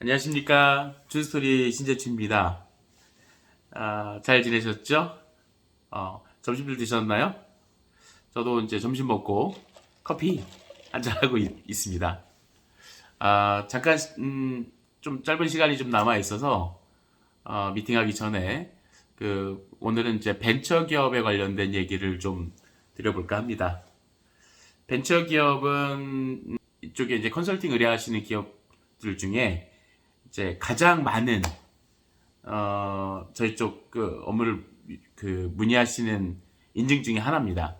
안녕하십니까. 준스토리 신재춘입니다. 잘 지내셨죠? 점심들 드셨나요? 저도 이제 점심 먹고 커피 한잔하고 있습니다. 잠깐, 좀 짧은 시간이 좀 남아 있어서, 미팅하기 전에, 오늘은 이제 벤처기업에 관련된 얘기를 좀 드려볼까 합니다. 벤처기업은 이쪽에 이제 컨설팅 의뢰하시는 기업들 중에 이제 가장 많은 저희 쪽 업무를 문의하시는 인증 중에 하나입니다.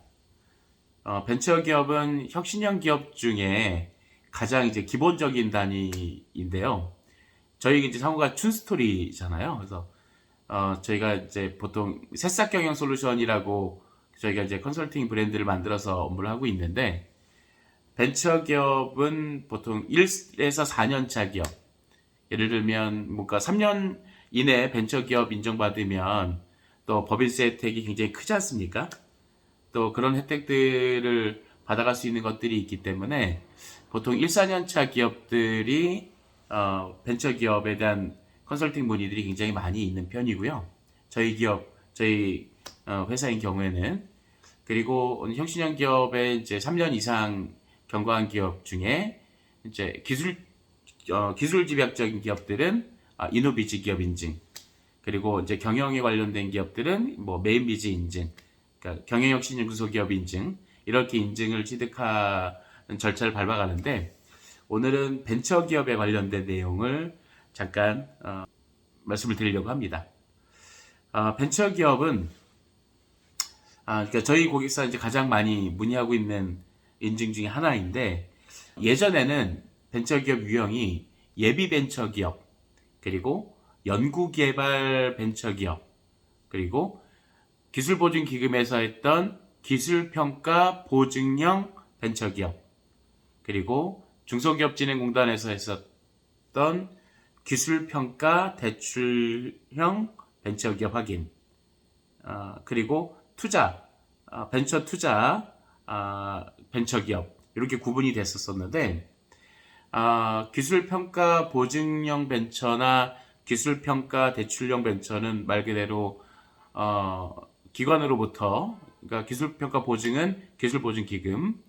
벤처기업은 혁신형 기업 중에 가장 이제 기본적인 단위인데요. 저희 이제 상호가 춘스토리잖아요. 그래서 저희가 이제 보통 새싹 경영 솔루션이라고 저희가 이제 컨설팅 브랜드를 만들어서 업무를 하고 있는데, 벤처기업은 보통 1에서 4년 차 기업, 예를 들면 뭔가 3년 이내에 벤처기업 인정받으면 또 법인세 혜택이 굉장히 크지 않습니까? 또 그런 혜택들을 받아갈 수 있는 것들이 있기 때문에 보통 1, 4년 차 기업들이 벤처기업에 대한 컨설팅 문의들이 굉장히 많이 있는 편이고요. 저희 회사인 경우에는, 그리고 혁신형 기업의 이제 3년 이상 경과한 기업 중에 이제 기술 집약적인 기업들은 이노비즈 기업 인증, 그리고 이제 경영에 관련된 기업들은 뭐 메인비즈 인증, 그러니까 경영혁신 연구소 기업 인증, 이렇게 인증을 취득하는 절차를 밟아가는데, 오늘은 벤처기업에 관련된 내용을 잠깐 말씀을 드리려고 합니다. 벤처기업은 그러니까 저희 고객사 이제 가장 많이 문의하고 있는 인증 중에 하나인데, 예전에는 벤처기업 유형이 예비 벤처기업, 그리고 연구개발 벤처기업, 그리고 기술보증기금에서 했던 기술평가 보증형 벤처기업, 그리고 중소기업진흥공단에서 했었던 기술평가 대출형 벤처기업 확인, 그리고 벤처 투자 벤처기업, 이렇게 구분이 됐었는데, 기술평가 보증형 벤처나 기술평가 대출형 벤처는 말 그대로 기관으로부터, 그러니까 기술평가 보증은 기술보증기금,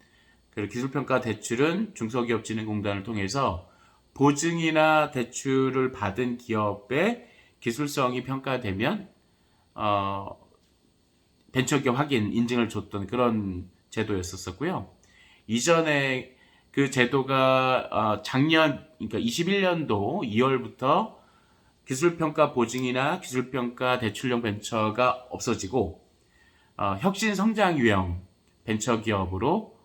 그리고 기술평가 대출은 중소기업진흥공단을 통해서 보증이나 대출을 받은 기업의 기술성이 평가되면 벤처기업 확인 인증을 줬던 그런 제도였었고요. 이전에 그 제도가 작년, 그러니까 21년도 2월부터 기술평가 보증이나 기술평가 대출형 벤처가 없어지고 혁신성장 유형 벤처기업으로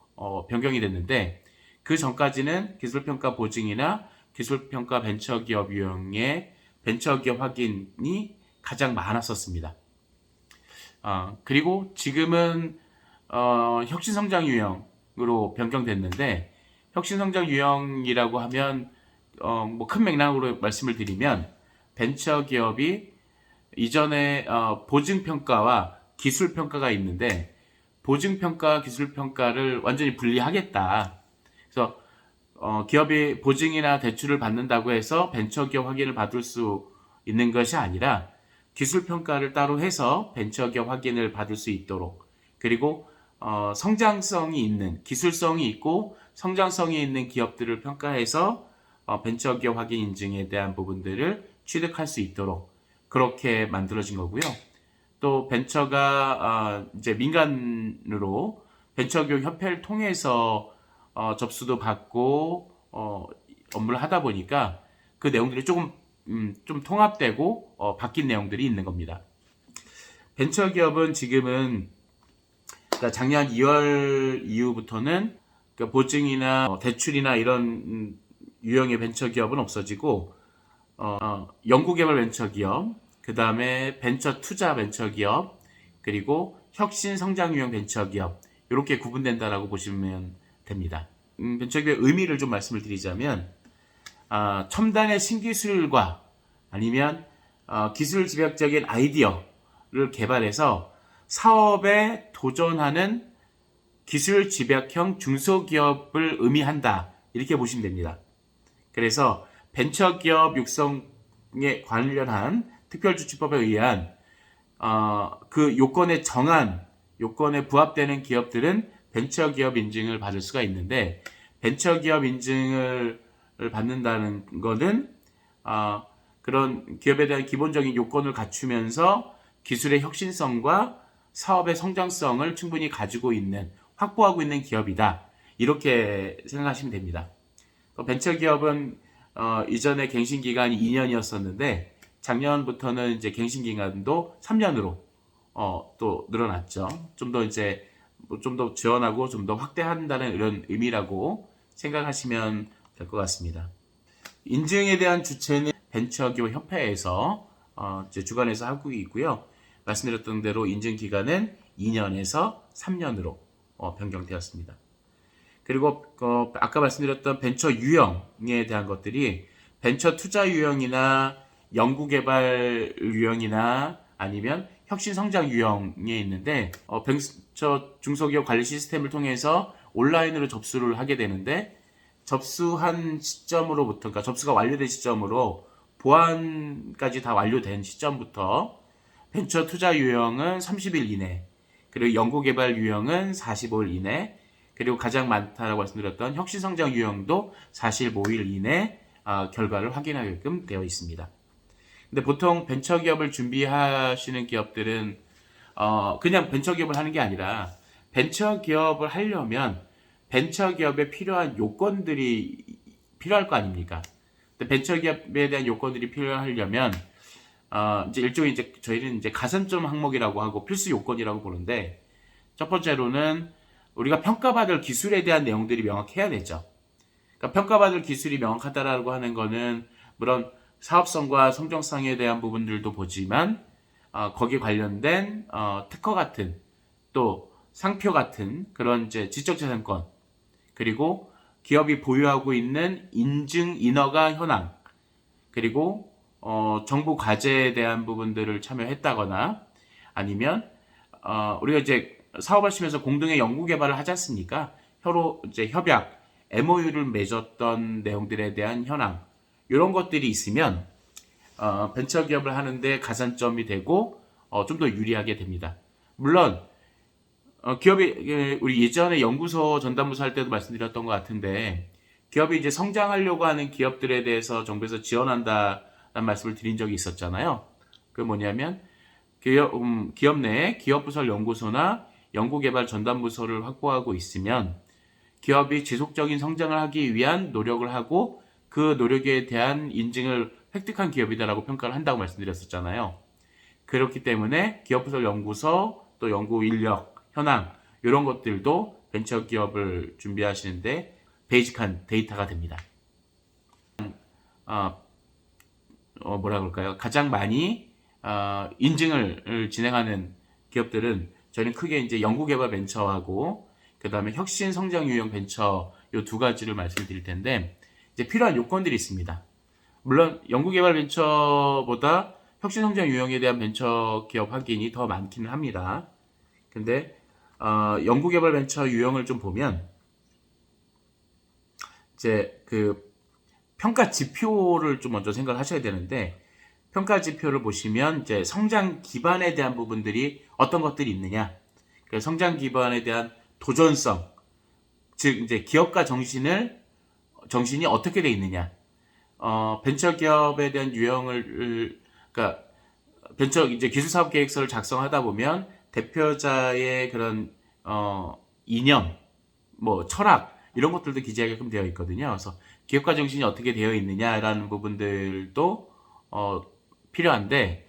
변경이 됐는데, 그 전까지는 기술평가 보증이나 기술평가 벤처기업 유형의 벤처기업 확인이 가장 많았었습니다. 그리고 지금은 혁신성장 유형으로 변경됐는데, 혁신성장 유형이라고 하면 뭐 큰 맥락으로 말씀을 드리면, 벤처기업이 이전에 보증평가와 기술평가가 있는데, 보증평가, 기술평가를 완전히 분리하겠다. 그래서 기업이 보증이나 대출을 받는다고 해서 벤처기업 확인을 받을 수 있는 것이 아니라, 기술평가를 따로 해서 벤처기업 확인을 받을 수 있도록, 그리고 성장성이 있는, 기술성이 있고 성장성이 있는 기업들을 평가해서 벤처기업 확인 인증에 대한 부분들을 취득할 수 있도록 그렇게 만들어진 거고요. 또 벤처가 이제 민간으로 벤처기업 협회를 통해서 접수도 받고 업무를 하다 보니까 그 내용들이 조금 좀 통합되고 바뀐 내용들이 있는 겁니다. 벤처기업은 지금은, 그러니까 작년 2월 이후부터는 그러니까 보증이나 대출이나 이런 유형의 벤처기업은 없어지고 연구개발 벤처기업, 그 다음에 벤처 투자 벤처기업, 그리고 혁신성장 유형 벤처기업, 이렇게 구분된다라고 보시면 됩니다. 벤처기업의 의미를 좀 말씀을 드리자면, 첨단의 신기술과 아니면 기술 집약적인 아이디어를 개발해서 사업에 도전하는 기술 집약형 중소기업을 의미한다, 이렇게 보시면 됩니다. 그래서 벤처기업 육성에 관련한 특별조치법에 의한 그 요건에 부합되는 기업들은 벤처기업 인증을 받을 수가 있는데, 벤처기업 인증을 받는다는 것은 그런 기업에 대한 기본적인 요건을 갖추면서 기술의 혁신성과 사업의 성장성을 충분히 가지고 있는, 확보하고 있는 기업이다, 이렇게 생각하시면 됩니다. 벤처기업은 이전에 갱신기간이 2년이었었는데 작년부터는 이제 갱신기간도 3년으로 또 늘어났죠. 좀 더 이제 좀 더 지원하고 좀 더 확대한다는 이런 의미라고 생각하시면 될 것 같습니다. 인증에 대한 주체는 벤처기업 협회에서 이제 주관해서 하고 있고요. 말씀드렸던 대로 인증 기간은 2년에서 3년으로 변경되었습니다. 그리고 아까 말씀드렸던 벤처 유형에 대한 것들이 벤처 투자 유형이나 연구개발 유형이나 아니면 혁신 성장 유형에 있는데, 벤처 중소기업 관리 시스템을 통해서 온라인으로 접수를 하게 되는데, 접수한 시점으로부터, 그러니까 접수가 완료된 시점으로 보안까지 다 완료된 시점부터 벤처 투자 유형은 30일 이내, 그리고 연구개발 유형은 45일 이내, 그리고 가장 많다고 말씀드렸던 혁신성장 유형도 45일 이내 결과를 확인하게끔 되어 있습니다. 근데 보통 벤처기업을 준비하시는 기업들은 그냥 벤처기업을 하는 게 아니라, 벤처기업을 하려면 벤처기업에 필요한 요건들이 필요할 거 아닙니까? 근데 벤처기업에 대한 요건들이 필요하려면 이제 일종의 이제 저희는 이제 가산점 항목이라고 하고 필수 요건이라고 보는데, 첫 번째로는 우리가 평가받을 기술에 대한 내용들이 명확해야 되죠. 그러니까 평가받을 기술이 명확하다라고 하는 거는 물론 사업성과 성장성에 대한 부분들도 보지만 거기에 관련된 특허 같은, 또 상표 같은 그런 이제 지적재산권, 그리고 기업이 보유하고 있는 인증 인허가 현황, 그리고 정부 과제에 대한 부분들을 참여했다거나, 아니면 우리가 이제 사업하시면서 공동의 연구 개발을 하지 않습니까? 서로 이제 협약, MOU를 맺었던 내용들에 대한 현황, 이런 것들이 있으면 벤처기업을 하는데 가산점이 되고 좀 더 유리하게 됩니다. 물론 기업이, 우리 예전에 연구소 전담부서 할 때도 말씀드렸던 것 같은데, 기업이 이제 성장하려고 하는 기업들에 대해서 정부에서 지원한다는 말씀을 드린 적이 있었잖아요. 그 뭐냐면 기업 내에 기업부설 연구소나 연구개발 전담부서를 확보하고 있으면 기업이 지속적인 성장을 하기 위한 노력을 하고 그 노력에 대한 인증을 획득한 기업이다라고 평가를 한다고 말씀드렸었잖아요. 그렇기 때문에 기업부설 연구소, 또 연구 인력, 현황, 이런 것들도 벤처기업을 준비하시는데 베이직한 데이터가 됩니다. 뭐라 그럴까요? 가장 많이 인증을 진행하는 기업들은 저희는 크게 이제 연구개발 벤처하고 그 다음에 혁신 성장 유형 벤처, 이 두 가지를 말씀드릴 텐데, 이제 필요한 요건들이 있습니다. 물론 연구개발 벤처보다 혁신 성장 유형에 대한 벤처 기업 확인이 더 많기는 합니다. 근데 연구개발 벤처 유형을 좀 보면 이제 그 평가 지표를 좀 먼저 생각을 하셔야 되는데, 평가 지표를 보시면 이제 성장 기반에 대한 부분들이 어떤 것들이 있느냐, 그 성장 기반에 대한 도전성, 즉 이제 기업가 정신이 어떻게 돼 있느냐, 벤처 기업에 대한 유형을, 그러니까 벤처 이제 기술 사업 계획서를 작성하다 보면 대표자의 그런 이념, 뭐 철학, 이런 것들도 기재하게끔 되어 있거든요. 그래서 기업가 정신이 어떻게 되어 있느냐라는 부분들도 필요한데,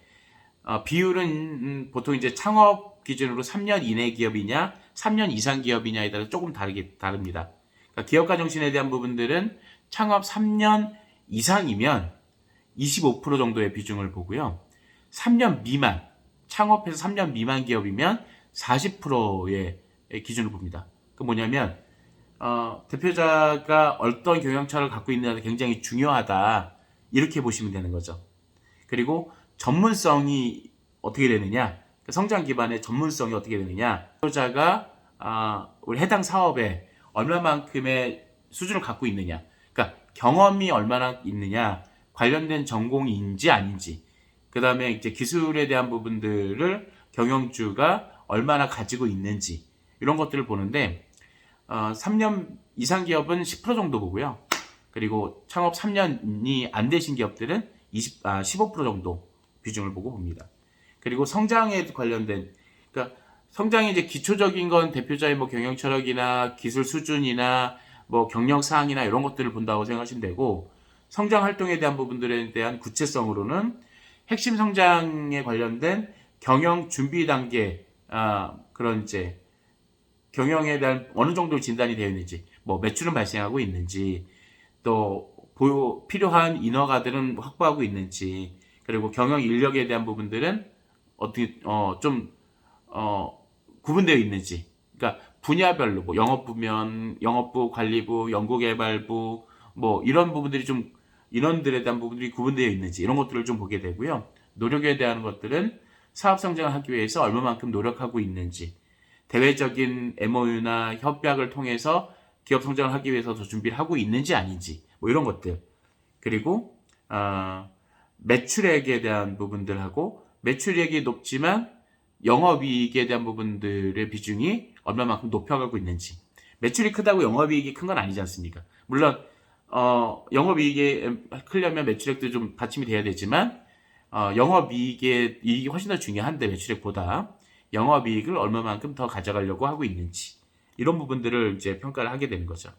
비율은 보통 이제 창업 기준으로 3년 이내 기업이냐, 3년 이상 기업이냐에 따라 조금 다릅니다. 그러니까 기업가 정신에 대한 부분들은 창업 3년 이상이면 25% 정도의 비중을 보고요. 3년 미만, 창업해서 3년 미만 기업이면 40%의 기준을 봅니다. 그 뭐냐면 대표자가 어떤 경영처를 갖고 있느냐가 굉장히 중요하다, 이렇게 보시면 되는 거죠. 그리고 전문성이 어떻게 되느냐, 성장 기반의 전문성이 어떻게 되느냐, 대표자가 우리 해당 사업에 얼마만큼의 수준을 갖고 있느냐, 그러니까 경험이 얼마나 있느냐, 관련된 전공인지 아닌지, 그 다음에 이제 기술에 대한 부분들을 경영주가 얼마나 가지고 있는지, 이런 것들을 보는데, 3년 이상 기업은 10% 정도 보고요. 그리고 창업 3년이 안 되신 기업들은 15% 정도 비중을 보고 봅니다. 그리고 성장에 관련된, 그러니까 성장의 이제 기초적인 건 대표자의 뭐 경영 철학이나 기술 수준이나 뭐 경력 사항이나 이런 것들을 본다고 생각하시면 되고, 성장 활동에 대한 부분들에 대한 구체성으로는 핵심 성장에 관련된 경영 준비 단계, 그런 이제 경영에 대한 어느 정도 진단이 되어 있는지, 뭐 매출은 발생하고 있는지, 또 필요한 인허가들은 확보하고 있는지, 그리고 경영 인력에 대한 부분들은 어떻게 구분되어 있는지, 그러니까 분야별로 뭐 영업부면 영업부, 관리부, 연구개발부, 뭐 이런 부분들이 좀 인원들에 대한 부분들이 구분되어 있는지, 이런 것들을 좀 보게 되고요. 노력에 대한 것들은 사업 성장을 하기 위해서 얼마만큼 노력하고 있는지, 대외적인 MOU나 협약을 통해서 기업 성장을 하기 위해서 더 준비를 하고 있는지 아닌지, 뭐 이런 것들. 그리고 매출액에 대한 부분들하고, 매출액이 높지만 영업이익에 대한 부분들의 비중이 얼마만큼 높여가고 있는지. 매출이 크다고 영업이익이 큰 건 아니지 않습니까? 물론 영업이익이 크려면 매출액도 좀 받침이 돼야 되지만, 영업이익의 이익이 훨씬 더 중요한데, 매출액보다 영업이익을 얼마만큼 더 가져가려고 하고 있는지, 이런 부분들을 이제 평가를 하게 되는 거죠.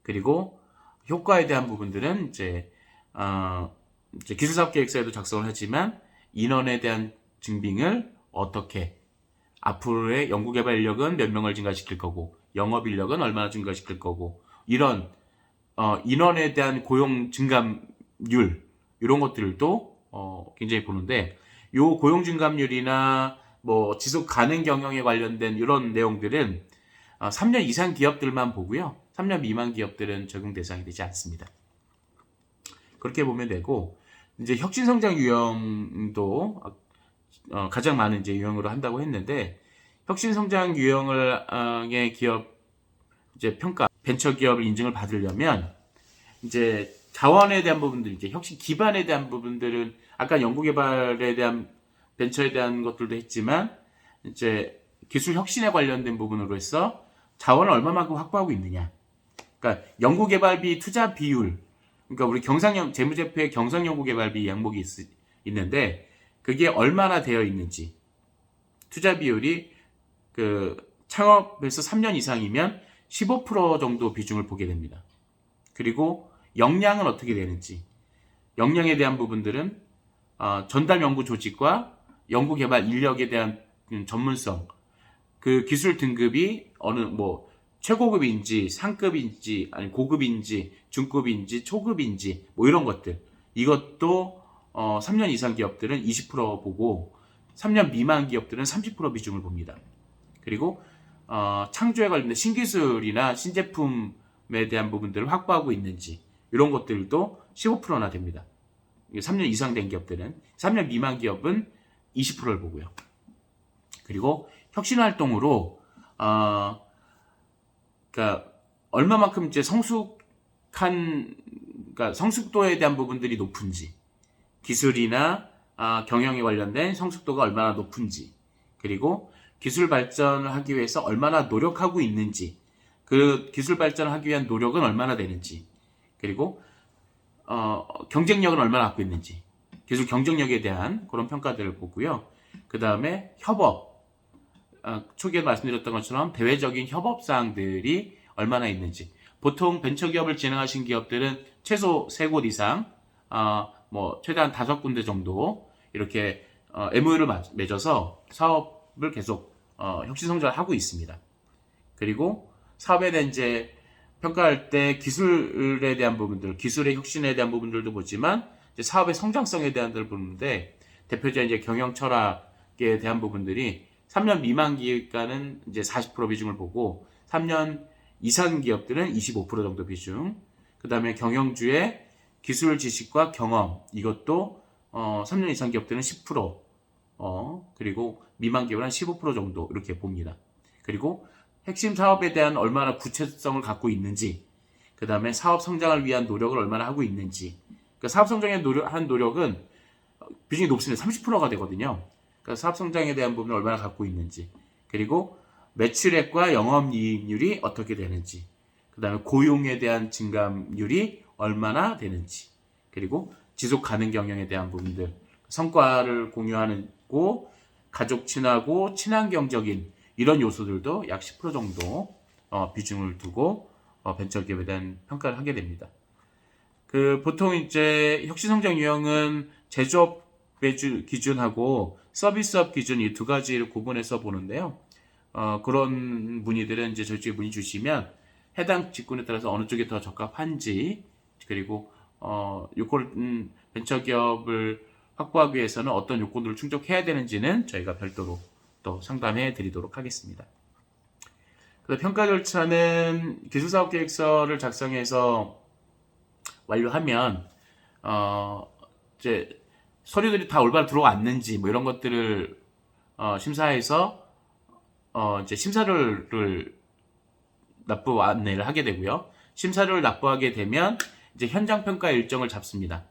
그리고 효과에 대한 부분들은 이제 기술사업계획서에도 작성을 하지만, 인원에 대한 증빙을 어떻게, 앞으로의 연구개발 인력은 몇 명을 증가시킬 거고, 영업 인력은 얼마나 증가시킬 거고, 이런 인원에 대한 고용 증감률, 이런 것들도 굉장히 보는데, 요 고용 증감률이나 뭐 지속 가능 경영에 관련된 이런 내용들은 3년 이상 기업들만 보고요. 3년 미만 기업들은 적용 대상이 되지 않습니다. 그렇게 보면 되고, 이제 혁신성장 유형도 가장 많은 이제 유형으로 한다고 했는데, 혁신성장 유형의 기업 이제 평가, 벤처 기업을 인증을 받으려면 이제 자원에 대한 부분들, 이제 혁신 기반에 대한 부분들은 아까 연구개발에 대한 벤처에 대한 것들도 했지만, 이제 기술 혁신에 관련된 부분으로 해서 자원을 얼마만큼 확보하고 있느냐. 그러니까 연구개발비 투자 비율, 그러니까 우리 재무제표에 경성연구개발비 항목이 있는데, 그게 얼마나 되어 있는지, 투자 비율이 창업에서 3년 이상이면 15% 정도 비중을 보게 됩니다. 그리고 역량은 어떻게 되는지, 역량에 대한 부분들은 전담 연구 조직과 연구개발 인력에 대한 전문성, 그 기술 등급이 최고급인지 상급인지 아니 고급인지 중급인지 초급인지, 뭐 이런 것들, 이것도 3년 이상 기업들은 20% 보고, 3년 미만 기업들은 30% 비중을 봅니다. 그리고 창조에 관련된 신기술이나 신제품에 대한 부분들을 확보하고 있는지, 이런 것들도 15%나 됩니다. 3년 이상 된 기업들은. 3년 미만 기업은 20%를 보고요. 그리고 혁신활동으로 그러니까 얼마만큼 이제 그러니까 성숙도에 대한 부분들이 높은지, 기술이나 경영에 관련된 성숙도가 얼마나 높은지, 그리고 기술 발전을 하기 위해서 얼마나 노력하고 있는지, 그 기술 발전을 하기 위한 노력은 얼마나 되는지, 그리고 경쟁력은 얼마나 갖고 있는지, 기술 경쟁력에 대한 그런 평가들을 보고요. 그 다음에 협업, 초기에 말씀드렸던 것처럼 대외적인 협업 사항들이 얼마나 있는지. 보통 벤처기업을 진행하신 기업들은 최소 3곳 이상, 최대한 5군데 정도 이렇게 MOU를 맺어서 사업을 계속 혁신성장을 하고 있습니다. 그리고 사업에 대한 이제 평가할 때 기술에 대한 부분들, 기술의 혁신에 대한 부분들도 보지만, 이제 사업의 성장성에 대한 것들을 보는데, 대표적인 이제 경영 철학에 대한 부분들이 3년 미만 기업가는 이제 40% 비중을 보고, 3년 이상 기업들은 25% 정도 비중, 그 다음에 경영주의 기술 지식과 경험, 이것도 3년 이상 기업들은 10%, 그리고 미만 기업은 한 15% 정도 이렇게 봅니다. 그리고 핵심 사업에 대한 얼마나 구체성을 갖고 있는지, 그 다음에 사업 성장을 위한 노력을 얼마나 하고 있는지. 그러니까 사업 성장에 한 노력은 비중이 높습니다. 30%가 되거든요. 그러니까 사업 성장에 대한 부분을 얼마나 갖고 있는지. 그리고 매출액과 영업이익률이 어떻게 되는지. 그 다음에 고용에 대한 증감률이 얼마나 되는지. 그리고 지속 가능 경영에 대한 부분들. 성과를 공유하고 가족 친하고 친환경적인 이런 요소들도 약 10% 정도 비중을 두고 벤처기업에 대한 평가를 하게 됩니다. 보통 이제 혁신성장 유형은 제조업 기준하고 서비스업 기준 이 두 가지를 구분해서 보는데요. 그런 문의들은 이제 저쪽에 문의 주시면 해당 직군에 따라서 어느 쪽이 더 적합한지, 그리고 벤처기업을 확보하기 위해서는 어떤 요건들을 충족해야 되는지는 저희가 별도로 또 상담해 드리도록 하겠습니다. 평가 절차는 기술사업계획서를 작성해서 완료하면 이제 서류들이 다 올바로 들어왔는지 뭐 이런 것들을 심사해서 이제 심사료를 납부 안내를 하게 되고요. 심사료를 납부하게 되면 이제 현장 평가 일정을 잡습니다.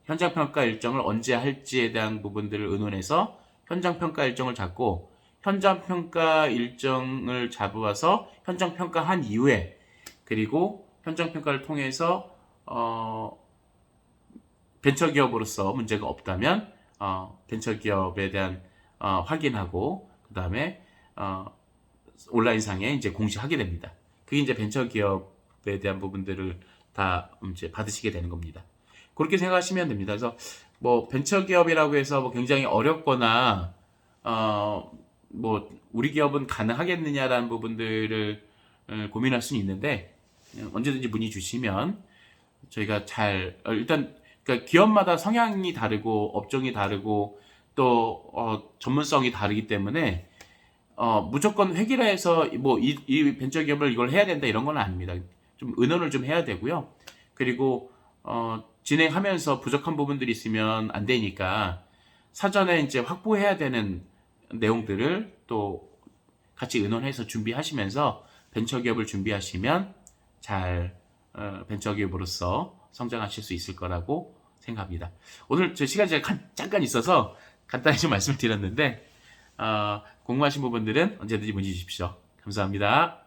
현장 평가 일정을 언제 할지에 대한 부분들을 의논해서 현장 평가 일정을 잡고, 현장 평가 일정을 잡아서 현장 평가한 이후에, 그리고 현장 평가를 통해서 벤처기업으로서 문제가 없다면 벤처기업에 대한 확인하고, 그 다음에 온라인상에 이제 공시하게 됩니다. 그게 이제 벤처기업에 대한 부분들을 다 이제 받으시게 되는 겁니다. 그렇게 생각하시면 됩니다. 그래서 뭐 벤처기업이라고 해서 뭐 굉장히 어렵거나 뭐 우리 기업은 가능하겠느냐라는 부분들을 고민할 수는 있는데, 언제든지 문의 주시면 저희가 일단 그러니까 기업마다 성향이 다르고 업종이 다르고 또 전문성이 다르기 때문에 무조건 획일화 해서 뭐 이 벤처기업을 이걸 해야 된다 이런 건 아닙니다. 좀 의논을 좀 해야 되고요. 그리고 진행하면서 부족한 부분들이 있으면 안 되니까 사전에 이제 확보해야 되는 내용들을 또 같이 의논해서 준비하시면서 벤처기업을 준비하시면 잘 벤처기업으로서 성장하실 수 있을 거라고 생각합니다. 오늘 저 시간이 잠깐 있어서 간단히 좀 말씀을 드렸는데 궁금하신 부분들은 언제든지 문의 주십시오. 감사합니다.